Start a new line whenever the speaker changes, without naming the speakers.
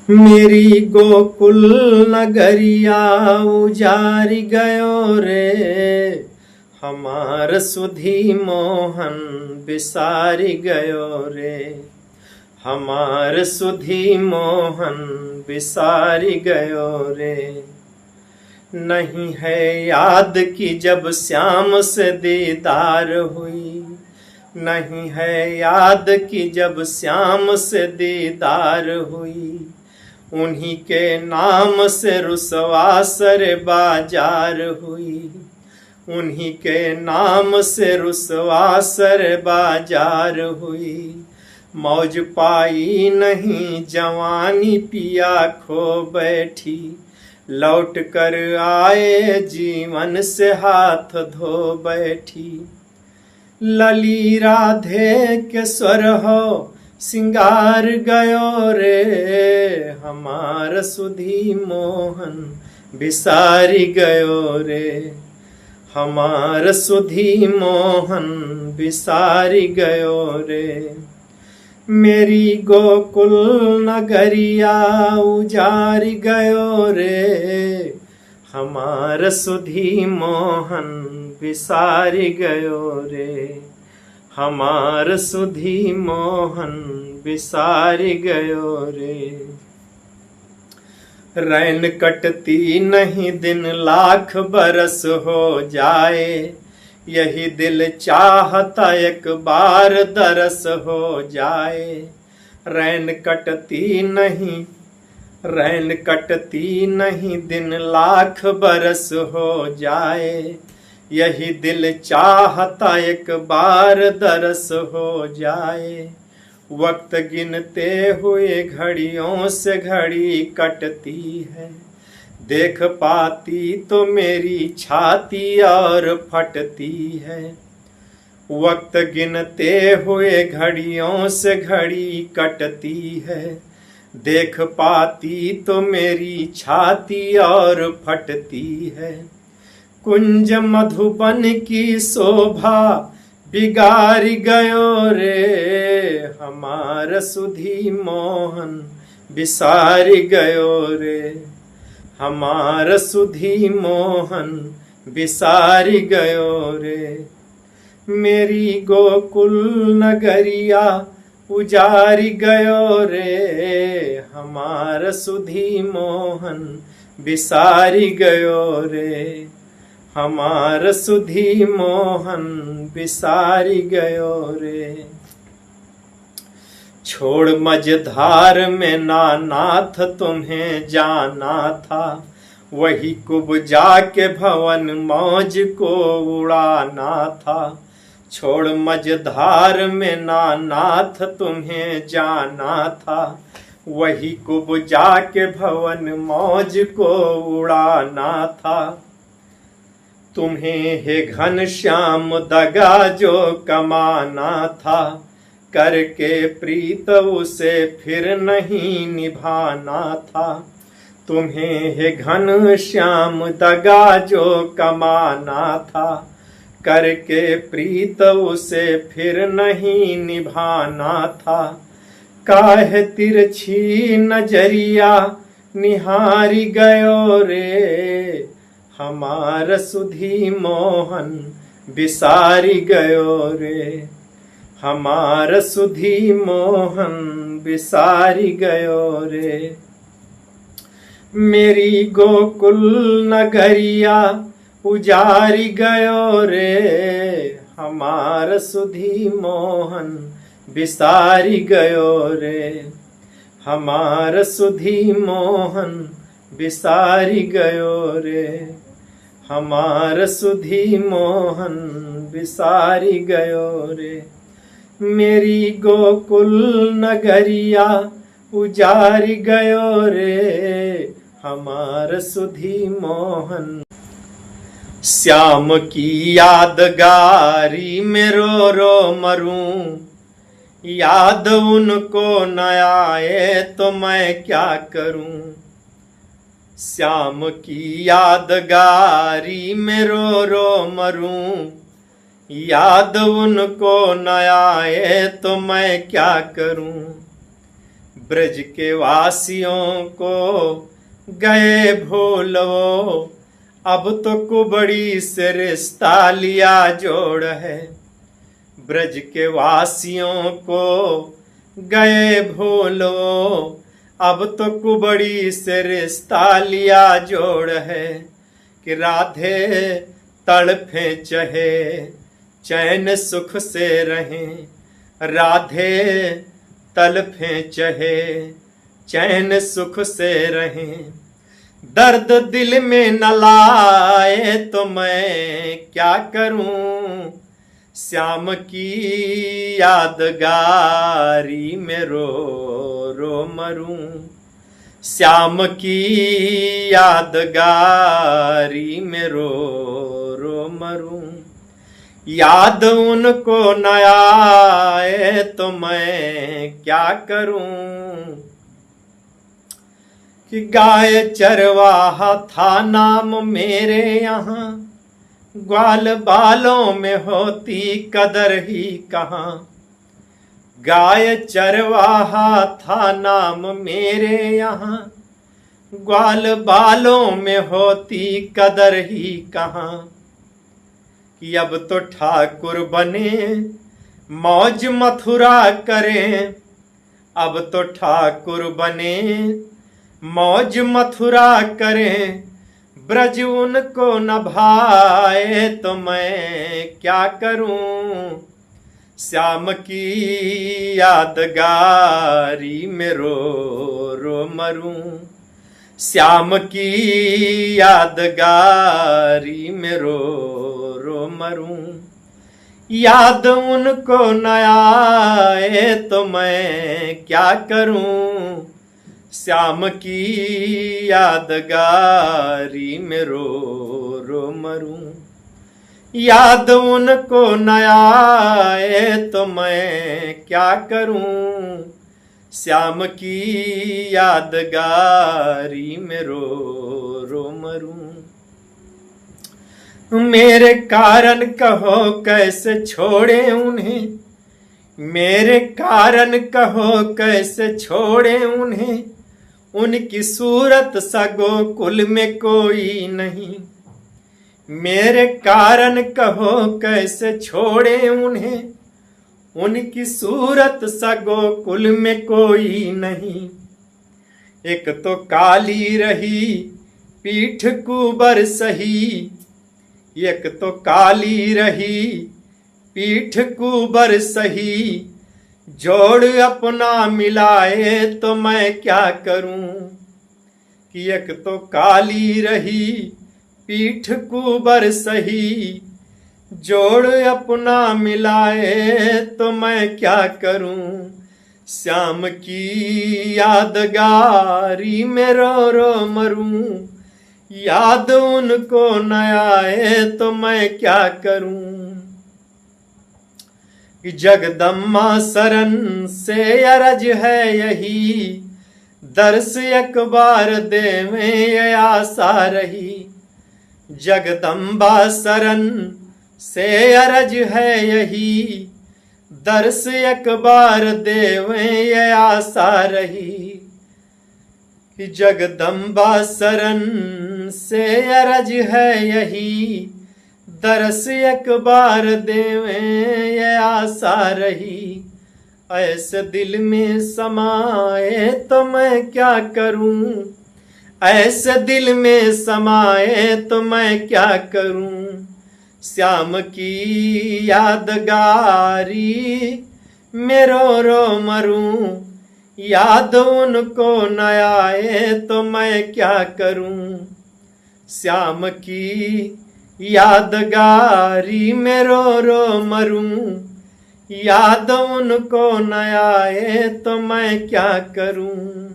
मेरी गोकुल नगरिया उजारी गयो रे, हमार सुधी मोहन बिसारी गयो रे, हमार सुधी मोहन बिसारी गयो रे। नहीं है याद कि जब श्याम से दीदार हुई, नहीं है याद कि जब श्याम से दीदार हुई, उन्हीं के नाम से रुसवा सर बाजार हुई, उन्हीं के नाम से रुसवा सर बाजार हुई। मौज पाई नहीं जवानी पिया खो बैठी, लौट कर आए जीवन से हाथ धो बैठी। लली राधे के स्वर हो सिंगार गयो रे, हमार सुधी मोहन बिसारी गयो रे, हमार सुधी मोहन बिसारी गयो रे। मेरी गोकुल नगरिया उजारी गयो रे, हमार सुधी मोहन बिसारी गयो रे, हमार सुधी मोहन बिसारी गयो रे। रैन कटती नहीं दिन लाख बरस हो जाए, यही दिल चाहता एक बार दरस हो जाए। रैन कटती नहीं, रैन कटती नहीं दिन लाख बरस हो जाए, यही दिल चाहता एक बार दरस हो जाए। वक्त गिनते हुए घड़ियों से घड़ी कटती है, देख पाती तो मेरी छाती और फटती है। वक्त गिनते हुए घड़ियों से घड़ी कटती है, देख पाती तो मेरी छाती और फटती है। कुंज मधुबन की शोभा बिगाड़ गयो रे, हमार सुधी मोहन बिसारी गयो रे, हमार सुधी मोहन बिसारी गयो रे। मेरी गोकुल नगरिया उजारी गयो रे, हमार सुधी मोहन बिसारी गयो रे, हमार सुधी मोहन बिसारी गयो रे। छोड़ मझधार में नाथ तुम्हें जाना था, वही कुब्जा के भवन मौज को उड़ाना था। छोड़ मझधार में नाथ तुम्हें जाना था, वही कुब्जा के भवन मौज को उड़ाना था। तुम्हें हे घनश्याम दगा जो कमाना था, करके प्रीत उसे फिर नहीं निभाना था। तुम्हें हे घनश्याम दगा जो कमाना था, करके प्रीत उसे फिर नहीं निभाना था। काहे तिरछी नजरिया निहारी गयो रे, हमार सुधी मोहन बिसारी गयो रे, हमार सुधी मोहन बिसारी गयो रे। मेरी गोकुल नगरिया उजारी गयो रे, हमार सुधी मोहन बिसारी गयो रे, हमार सुधी मोहन बिसारी गयो रे, हमार सुधी मोहन बिसारी गयो रे। मेरी गोकुल नगरिया उजारी गयो रे, हमार सुधी मोहन। श्याम की यादगारी में रो रो मरूं, याद उनको न आए तो मैं क्या करूं। श्याम की यादगारी में रो रो मरूं, याद उनको न आए तो मैं क्या करूं। ब्रज के वासियों को गए भूल वो, अब तो कुबड़ी से रिश्ता लिया जोड़ है। ब्रज के वासियों को गए भूल वो, अब तो कुबड़ी से रिश्ता लिया जोड़ है। कि राधे तड़फे चहे चैन सुख से रहें, राधे तड़फे चहे चैन सुख से रहें। दर्द दिल में न लाए तो मैं क्या करूं, श्याम की यादगारी में रो रो मरूं। श्याम की यादगारी में रो रो मरूं। याद उनको न आए तो मैं क्या करूं, कि गाय चरवाहा था नाम मेरे यहाँ, ग्वाल बालों में होती कदर ही कहाँ। गाय चरवाहा था नाम मेरे यहाँ, ग्वाल बालों में होती कदर ही कहाँ। कि अब तो ठाकुर बने मौज मथुरा करें, अब तो ठाकुर बने मौज मथुरा करें। ब्रज उनको न भाए तो मैं क्या करूं, श्याम की यादगारी में रो रो मरूं। श्याम की यादगारी में रो रो मरूं। याद उनको न आए तो मैं क्या करूं, श्याम की यादगारी में रो रो मरूं। याद उनको न आए तो मैं क्या करूं, श्याम की यादगारी में रो रो मरूं। मेरे कारण कहो कैसे छोड़े उन्हें, मेरे कारण कहो कैसे छोड़े उन्हें। उनकी सूरत सा गोकुल में कोई नहीं, मेरे कारण कहो कैसे छोड़े उन्हें। उनकी सूरत सा गोकुल में कोई नहीं। एक तो काली रही पीठ कुबर सही, एक तो काली रही पीठ कुबर सही। जोड़ अपना मिलाए तो मैं क्या करूं, कि एक तो काली रही पीठ कुबर सही। जोड़ अपना मिलाए तो मैं क्या करूं, श्याम की यादगारी में रो रो मरूं। याद उनको न आए तो मैं क्या करूं, कि जगदम्बा शरण से अरज है यही। दर्श एक बार देवें ये आशा रही। जगदम्बा शरण से अरज है यही। दर्श एक बार देवें ये आशा रही। कि जगदम्बा शरण से अरज है यही। दर्श एक बार देवें ये आशा रही। ऐसे दिल में समाए तो मैं क्या करूं, ऐसे दिल में समाए तो मैं क्या करूं। श्याम की यादगारी में रो रो मरूं। याद उनको न आए तो मैं क्या करूं, श्याम की यादगारी में रो रो मरूं। याद उनको न आए तो मैं क्या करूं।